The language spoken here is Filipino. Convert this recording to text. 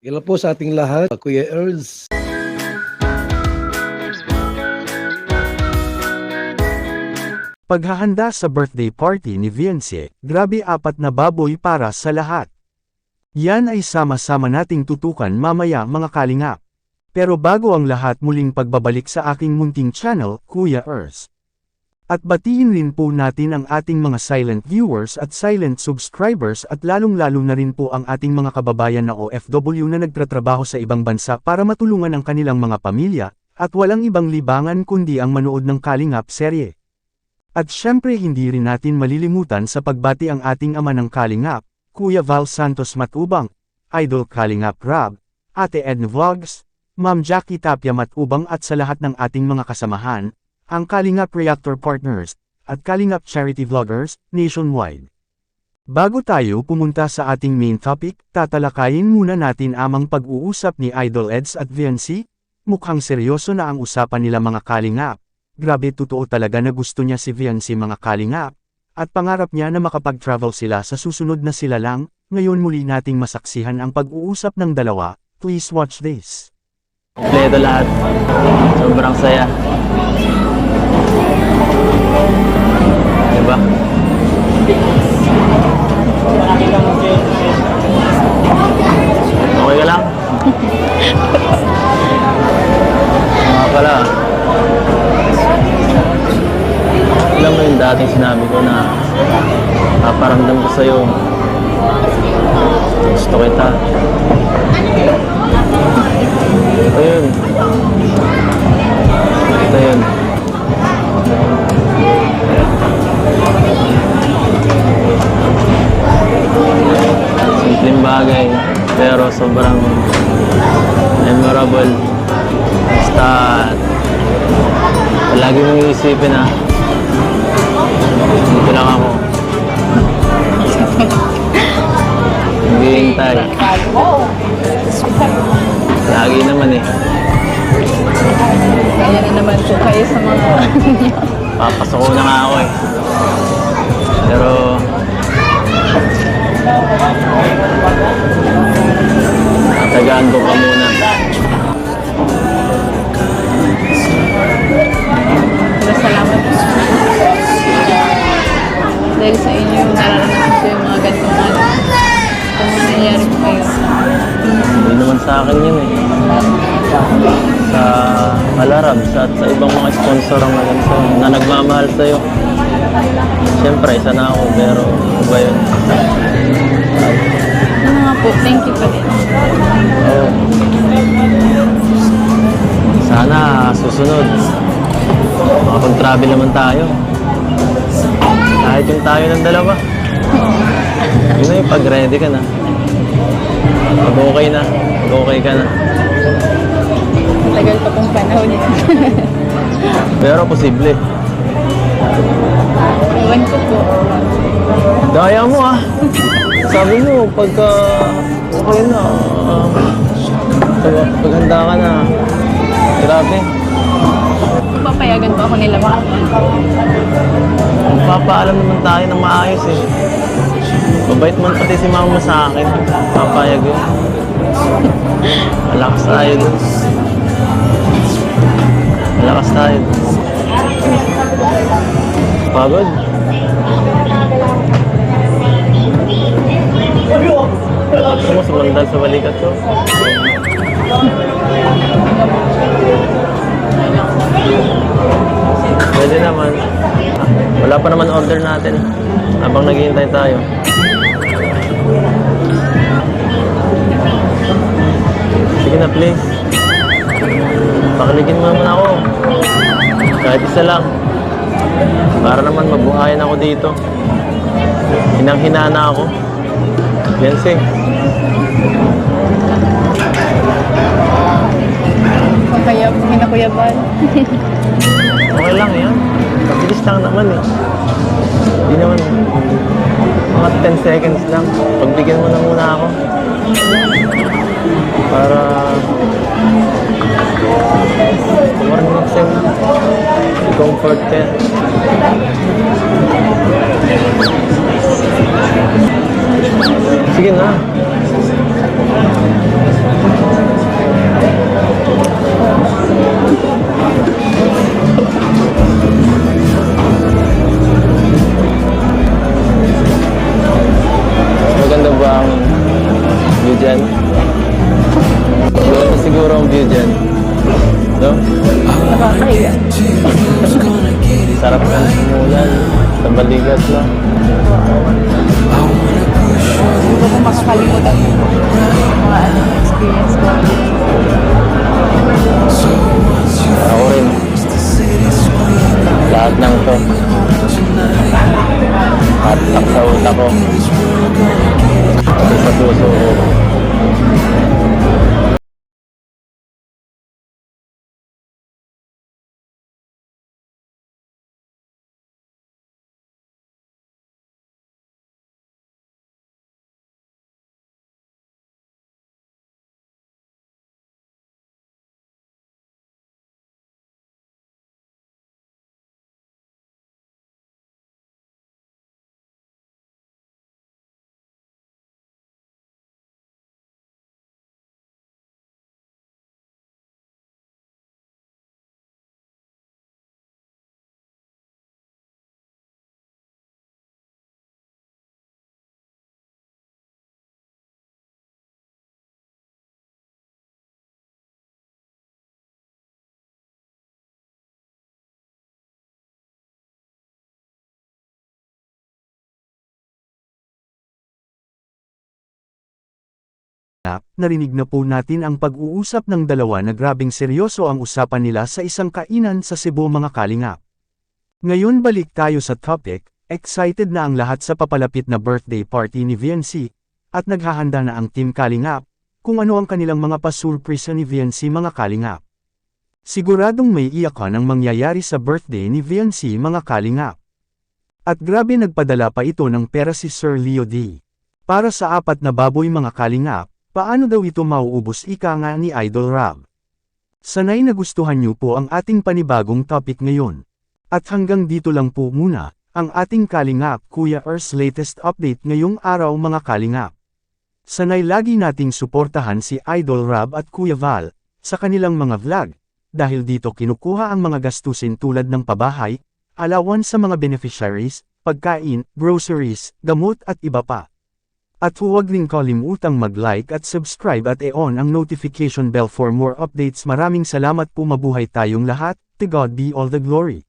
Hello po sa ating lahat, Kuya Earls. Paghahanda sa birthday party ni Viancy, grabe 4 na baboy para sa lahat. Yan ay sama-sama nating tutukan mamaya mga kalingap. Pero bago ang lahat muling pagbabalik sa aking munting channel, Kuya Earls. At batiin rin po natin ang ating mga silent viewers at silent subscribers at lalong-lalo na rin po ang ating mga kababayan na OFW na nagtratrabaho sa ibang bansa para matulungan ang kanilang mga pamilya, at walang ibang libangan kundi ang manood ng Kalingap serye. At syempre hindi rin natin malilimutan sa pagbati ang ating ama ng Kalingap, Kuya Val Santos Matubang, Idol Kalingap Rob, Ate Edna Vlogs, Ma'am Jackie Tapia Matubang at sa lahat ng ating mga kasamahan, ang Kalingap Reactor Partners, at Kalingap Charity Vloggers, nationwide. Bago tayo pumunta sa ating main topic, tatalakayin muna natin amang pag-uusap ni Idol Eds at Viancy. Mukhang seryoso na ang usapan nila mga Kalingap. Grabe, totoo talaga na gusto niya si Viancy mga Kalingap, at pangarap niya na makapag-travel sila sa susunod na sila lang. Ngayon muli nating masaksihan ang pag-uusap ng dalawa. Please watch this. Kompleto lahat. Sobrang saya. Diba? Okay ka lang? Mga pala. Alam mo yung dating sinabi ko na paparamdam ko sa'yo. Gusto kita. Ito yun. Ito yun. Simpleng bagay, pero sobrang memorable. Basta palagi mong iisipin na dito lang ako. Naghihintay. Lagi naman eh. Kaya na naman po kayo sa mga Papasok ko na nga ako eh. Pero tagaan ko pa muna. Pero salamat po. Dahil sa inyo, nararanasan ko yung mga ganitong kung ano nangyari po kayo. Hindi naman sa akin yun eh. Sa Alarabs at sa ibang mga sponsor ang ganito na nagmamahal sa'yo. Siyempre, isa na ako, pero iba yun. Ano nga po, thank you pa din. Oh. Sana susunod makapag-travel naman tayo. Kahit yung tayo ng dalawa. Yun na yung pag-ready ka na. Pag okay na, pag okay ka na. Tagal pa pong panahon yun. Pero posible. Iwan ko po. Daya mo ah. Sabi mo, pagka okay na, paghanda ka na. Grabe. Papayagan po ako nila mga. Magpapaalam naman tayo ng maayos eh. Mabait man pati si mama sa akin. Papayag yun. Malakas tayo dun. Malakas tayo dun. Pagod? Gusto mo sumandal sa balikat ko? Pwede naman. Wala pa naman order natin. Habang naghihintay tayo. Sige na please. Pakiligin mo naman ako. Kahit isa lang. Para naman mabuhayan ako dito. Hinang-hina na ako. Viancy. Kaya po kinakuyaban. Okay lang yan. Mabilis lang naman eh. Hindi naman. Mga 10 seconds lang. Pagbigyan mo na muna ako. Para marinig sa'yo. I-comfort ka. Sige na. Ganda siguro ang view dyan. No? Nakakahiya. Sarap ng simulan. Sa balikat lang. Hindi ko makakalimutan yung mga experience ko. Ako rin. Lahat ng to. Hatak sa utak ko. Sa puso ko. Narinig na po natin ang pag-uusap ng dalawa na grabing seryoso ang usapan nila sa isang kainan sa Cebu mga kalingap. Ngayon balik tayo sa topic, excited na ang lahat sa papalapit na birthday party ni VNC, at naghahanda na ang Team Kalingap, kung ano ang kanilang mga pasurpresa ni VNC mga kalingap. Siguradong may iyakan ang mangyayari sa birthday ni VNC mga kalingap. At grabe nagpadala pa ito ng pera si Sir Leo D. Para sa 4 na baboy mga kalingap, paano daw ito mauubos ika nga ni Idol Rob? Sanay nagustuhan niyo po ang ating panibagong topic ngayon. At hanggang dito lang po muna, ang ating Kalingap Kuya Ers latest update ngayong araw mga kalingap. Sanay lagi nating suportahan si Idol Rob at Kuya Val, sa kanilang mga vlog, dahil dito kinukuha ang mga gastusin tulad ng pabahay, allowance sa mga beneficiaries, pagkain, groceries, gamot at iba pa. At huwag rin kalimutang mag-like at subscribe at i-on ang notification bell for more updates. Maraming salamat po, mabuhay tayong lahat, to God be all the glory.